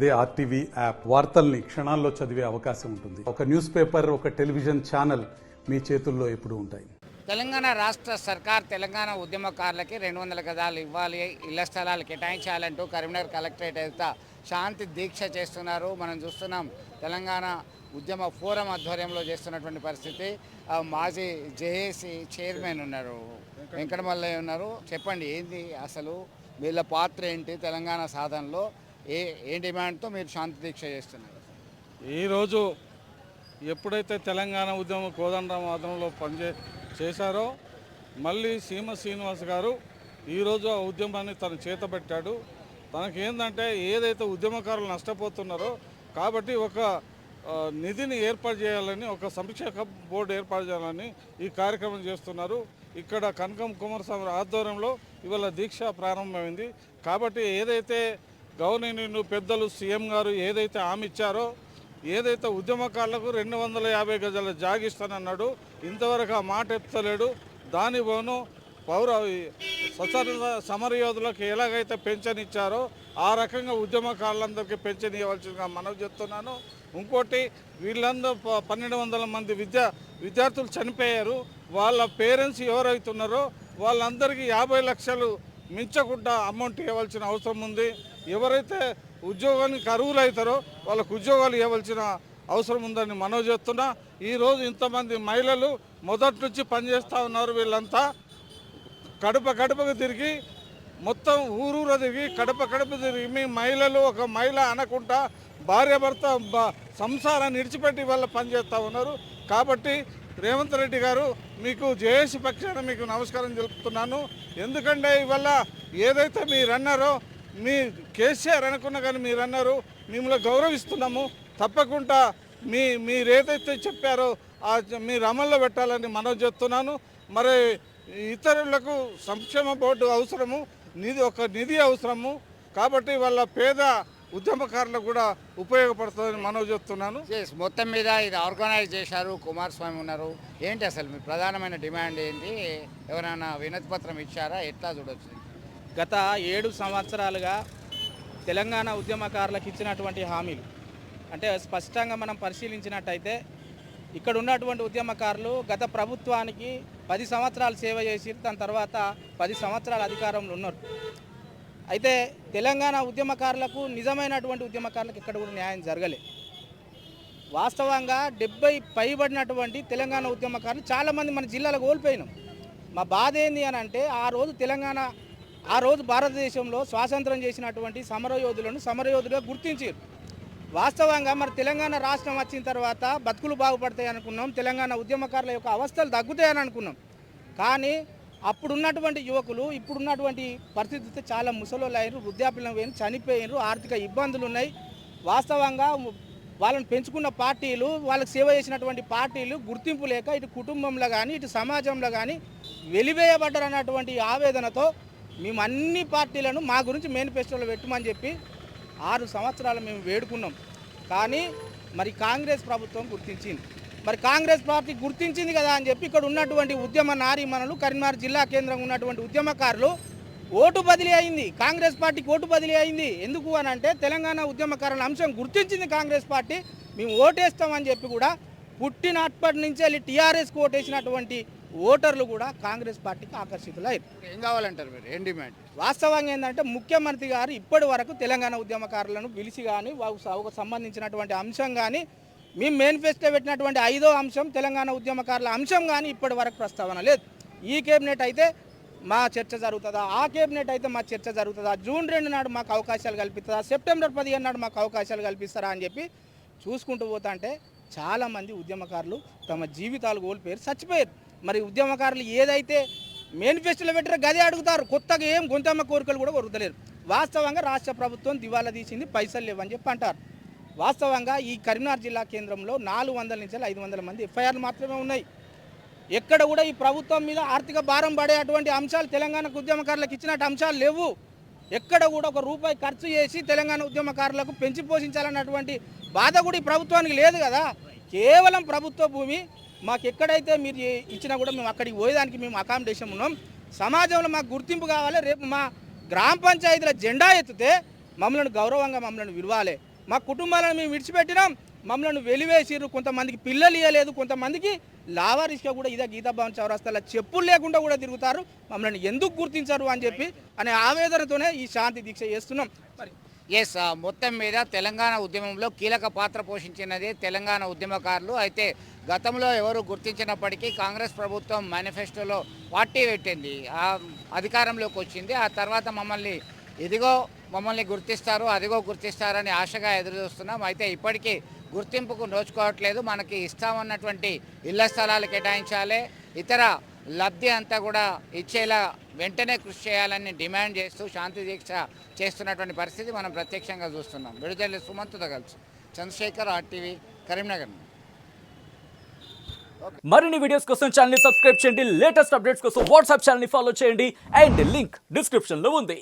అదే RTV app వార్తల్ని క్షణాల్లో చదివే అవకాశం ఉంటుంది. ఒక న్యూస్ పేపర్, ఒక టెలివిజన్ ఛానల్ మీ చేతుల్లో ఎప్పుడూ ఉంటాయి. తెలంగాణ రాష్ట్ర సర్కార్ తెలంగాణ ఉద్యమకారులకి 200 గజాలు ఇవ్వాలి, ఇళ్ల స్థలాలు కేటాయించాలంటూ కరీంనగర్ కలెక్టరేట్ ఎదుట శాంతి దీక్ష చేస్తున్నారు. మనం చూస్తున్నాం తెలంగాణ ఉద్యమ ఫోరం ఆధ్వర్యంలో చేస్తున్నటువంటి పరిస్థితి. మాజీ జేఏసీ చైర్మన్ ఉన్నారు, వెంకటమల్లయ్య ఉన్నారు. చెప్పండి, ఏంది అసలు వీళ్ళ పాత్ర ఏంటి తెలంగాణ సాధనలో? ఏ డిమాండ్తో మీరు శాంతి దీక్ష చేస్తున్నారు? ఈరోజు ఎప్పుడైతే తెలంగాణ ఉద్యమం కోదండరాం ఆధ్వర్యంలో చేశారో మళ్ళీ సీమ శ్రీనివాస్ గారు ఈరోజు ఆ ఉద్యమాన్ని తను చేతబెట్టాడు. తనకేందంటే ఏదైతే ఉద్యమకారులు నష్టపోతున్నారో కాబట్టి ఒక నిధిని ఏర్పాటు చేయాలని, ఒక సంక్షేమ బోర్డు ఏర్పాటు చేయాలని ఈ కార్యక్రమం చేస్తున్నారు. ఇక్కడ కనకం కుమారస్వామి ఆధ్వర్యంలో ఇవాళ దీక్ష ప్రారంభమైంది. కాబట్టి ఏదైతే గవర్నమెంట్ పెద్దలు సీఎం గారు ఏదైతే హామీ ఇచ్చారో, ఏదైతే ఉద్యమకారులకు 250 గజాల జాగిస్తానన్నాడు, ఇంతవరకు ఆ మాట ఎత్తలేడు. దాని పోను స్వతంత్ర సమరయోధులకు ఎలాగైతే పెన్షన్ ఇచ్చారో ఆ రకంగా ఉద్యమకారులందరికీ పెన్షన్ ఇవ్వాల్సిందిగా మనవి చేస్తున్నాను. ఇంకోటి, వీళ్ళందరూ 1200 మంది విద్యార్థులు చనిపోయారు. వాళ్ళ పేరెంట్స్ ఎవరైతున్నారో వాళ్ళందరికీ 50 లక్షలు మించకుండా అమౌంట్ ఇవ్వాల్సిన అవసరం ఉంది. ఎవరైతే ఉద్యోగానికి అర్హులు అవుతారో వాళ్ళకు ఉద్యోగాలు ఇవ్వాల్సిన అవసరం ఉందని మనవి చేస్తున్నా. ఈరోజు ఇంతమంది మహిళలు మొదటి నుంచి పనిచేస్తూ ఉన్నారు. వీళ్ళంతా గడపకు తిరిగి, మొత్తం ఊరూర తిరిగి, గడప తిరిగి, మీ మహిళలు ఒక మహిళ అనకుండా భార్యాభర్త సంసారాన్ని విడిచిపెట్టి వాళ్ళ పనిచేస్తూ ఉన్నారు. కాబట్టి రేవంత్ రెడ్డి గారు, మీకు జేఏసీ పక్షాన మీకు నమస్కారం తెలుపుతున్నాను. ఎందుకంటే ఇవాళ ఏదైతే మీరు అన్నారో, మీ కేసీఆర్ అనుకున్నా కానీ మీరు అన్నారు, మిమ్మల్ని గౌరవిస్తున్నాము, తప్పకుండా మీరేదైతే చెప్పారో మీరు అమల్లో పెట్టాలని మనవి చేస్తున్నాను. మరి ఇతరులకు సంక్షేమ బోర్డు అవసరము, నిధి అవసరము. కాబట్టి వాళ్ళ పేద ఉద్యమకారులకు కూడా ఉపయోగపడుతుందని మనవి చేస్తున్నాను. మొత్తం మీద ఇది ఆర్గనైజ్ చేశారు, కుమారస్వామి ఉన్నారు. ఏంటి అసలు మీ ప్రధానమైన డిమాండ్ ఏంటి? ఎవరైనా వినతి పత్రం ఇచ్చారా? ఎట్లా చూడొచ్చు? గత 7 సంవత్సరాలుగా తెలంగాణ ఉద్యమకారులకు ఇచ్చినటువంటి హామీలు అంటే స్పష్టంగా మనం పరిశీలించినట్టయితే ఇక్కడ ఉన్నటువంటి ఉద్యమకారులు గత ప్రభుత్వానికి 10 సంవత్సరాలు సేవ చేసి దాని తర్వాత 10 సంవత్సరాల అధికారంలో ఉన్నారు. అయితే తెలంగాణ ఉద్యమకారులకు, నిజమైనటువంటి ఉద్యమకారులకు ఇక్కడ కూడా న్యాయం జరగలే. వాస్తవంగా 70 పైబడినటువంటి తెలంగాణ ఉద్యమకారులు చాలామంది మన జిల్లాలో కోల్పోయినాం. మా బాధ ఏంది అని అంటే, ఆ రోజు భారతదేశంలో స్వాతంత్రం చేసినటువంటి సమరయోధులుగా గుర్తించారు. వాస్తవంగా మరి తెలంగాణ రాష్ట్రం వచ్చిన తర్వాత బతుకులు బాగుపడతాయి అనుకున్నాం, తెలంగాణ ఉద్యమకారుల యొక్క అవస్థలు తగ్గుతాయని అనుకున్నాం. కానీ అప్పుడున్నటువంటి యువకులు ఇప్పుడున్నటువంటి పరిస్థితి చాలా ముసలోళ్ళు అయ్యారు, వృద్ధాప్యం పోయిన, చనిపోయినారు, ఆర్థిక ఇబ్బందులు ఉన్నాయి. వాస్తవంగా వాళ్ళని పెంచుకున్న పార్టీలు, వాళ్ళకి సేవ చేసినటువంటి పార్టీలు గుర్తింపు లేక ఇటు కుటుంబంలో కానీ ఇటు సమాజంలో కానీ వెలివేయబడ్డారు అన్నటువంటి ఆవేదనతో మేము అన్ని పార్టీలను మా గురించి మేనిఫెస్టోలో పెట్టమని చెప్పి 6 సంవత్సరాలు మేము వేడుకున్నాం. కానీ మరి కాంగ్రెస్ ప్రభుత్వం గుర్తించింది. మరి కాంగ్రెస్ పార్టీ గుర్తించింది కదా అని చెప్పి ఇక్కడ ఉన్నటువంటి ఉద్యమ నారీమణులు, కరీంనగర్ జిల్లా కేంద్రంగా ఉన్నటువంటి ఉద్యమకారులు ఓటు బదిలీ అయింది. కాంగ్రెస్ పార్టీకి ఓటు బదిలీ అయింది. ఎందుకు అని అంటే తెలంగాణ ఉద్యమకారుల అంశం గుర్తించింది కాంగ్రెస్ పార్టీ. మేము ఓటేస్తామని చెప్పి కూడా పుట్టినప్పటి నుంచి వెళ్ళి టీఆర్ఎస్కి ఓటేసినటువంటి ఓటర్లు కూడా కాంగ్రెస్ పార్టీకి ఆకర్షితులయ్యారు. ఏం కావాలంటారు మీరు? ఏం డిమాండ్? వాస్తవంగా ఏంటంటే ముఖ్యమంత్రి గారు ఇప్పటి వరకు తెలంగాణ ఉద్యమకారులను పిలిచి కానీ వాళ్ళకు సంబంధించినటువంటి అంశం కానీ, మేము మేనిఫెస్టో పెట్టినటువంటి 5వ అంశం తెలంగాణ ఉద్యమకారుల అంశం కానీ ఇప్పటి వరకు ప్రస్తావన లేదు. ఈ కేబినెట్ అయితే మా చర్చ జరుగుతుందా, ఆ కేబినెట్ అయితే మా చర్చ జరుగుతుందా, జూన్ 2 నాడు మాకు అవకాశాలు కల్పిస్తుందా, సెప్టెంబర్ 15 నాడు మాకు అవకాశాలు కల్పిస్తారా అని చెప్పి చూసుకుంటూ పోతా అంటే చాలామంది ఉద్యమకారులు తమ జీవితాలు కోల్పోయారు, చచ్చిపోయారు. మరి ఉద్యమకారులు ఏదైతే మేనిఫెస్టోలో పెట్టారో గదే అడుగుతారు, కొత్తగా ఏం గొంతమ్మ కోరికలు కూడా కొరుకుతలేరు. వాస్తవంగా రాష్ట్ర ప్రభుత్వం దివాలా తీసింది, పైసలు లేవని చెప్పి అంటారు. వాస్తవంగా ఈ కరీంనగర్ జిల్లా కేంద్రంలో 400 నుంచి 500 మంది ఎఫ్ఐఆర్లు మాత్రమే ఉన్నాయి. ఎక్కడ కూడా ఈ ప్రభుత్వం మీద ఆర్థిక భారం పడే అటువంటి అంశాలు తెలంగాణ ఉద్యమకారులకు ఇచ్చినట్టు అంశాలు లేవు. ఎక్కడ కూడా ఒక రూపాయి ఖర్చు చేసి తెలంగాణ ఉద్యమకారులకు పెంచి పోషించాలన్నటువంటి బాధ కూడా ఈ ప్రభుత్వానికి లేదు కదా. కేవలం ప్రభుత్వ భూమి మాకు ఎక్కడైతే మీరు ఇచ్చినా కూడా మేము అక్కడికి పోయేదానికి మేము అకామిడేషన్ ఉన్నాం. సమాజంలో మాకు గుర్తింపు కావాలి. రేపు మా గ్రామ పంచాయతీల జెండా ఎత్తితే మమ్మల్ని గౌరవంగా మమ్మల్ని విలువాలి. మా కుటుంబాలను మేము విడిచిపెట్టినాం, మమ్మల్ని వెలివేసిర్రు, కొంతమందికి పిల్లలు ఇవ్వలేదు, కొంతమందికి లావారిస్గా కూడా ఇదే గీతాభవన్ చౌరస్తాలో చెప్పులు లేకుండా కూడా తిరుగుతారు, మమ్మల్ని ఎందుకు గుర్తించరు అని చెప్పి అనే ఆవేదనతోనే ఈ శాంతి దీక్ష చేస్తున్నాం. మరి ఎస్, మొత్తం మీద తెలంగాణ ఉద్యమంలో కీలక పాత్ర పోషించినది తెలంగాణ ఉద్యమకారులు. అయితే గతంలో ఎవరు గుర్తించినప్పటికీ కాంగ్రెస్ ప్రభుత్వం మేనిఫెస్టోలో పార్టీ పెట్టింది, అధికారంలోకి వచ్చింది. ఆ తర్వాత మమ్మల్ని గుర్తిస్తారు, అదిగో గుర్తిస్తారని ఆశగా ఎదురు చూస్తున్నాం. అయితే ఇప్పటికీ గుర్తింపుకు నోచుకోవట్లేదు. మనకి ఇస్తామన్నటువంటి ఇళ్ల స్థలాలు కేటాయించాలి, ఇతర లబ్ధి అంతా కూడా ఇచ్చేలా వెంటనే కృషి చేయాలని డిమాండ్ చేస్తూ శాంతి దీక్ష చేస్తున్నటువంటి పరిస్థితి మనం ప్రత్యక్షంగా చూస్తున్నాం. విడుదల సుమంతుతో కలిసి చంద్రశేఖర్, RTV, కరీంనగర్. మరిన్ని వీడియోస్ కోసం ఛానల్ ని సబ్స్క్రైబ్ చేయండి, లేటెస్ట్ అప్డేట్స్ కోసం వాట్సాప్ ఛానల్ ని ఫాలో చేయండి అండ్ లింక్ డిస్క్రిప్షన్ లో ఉంది.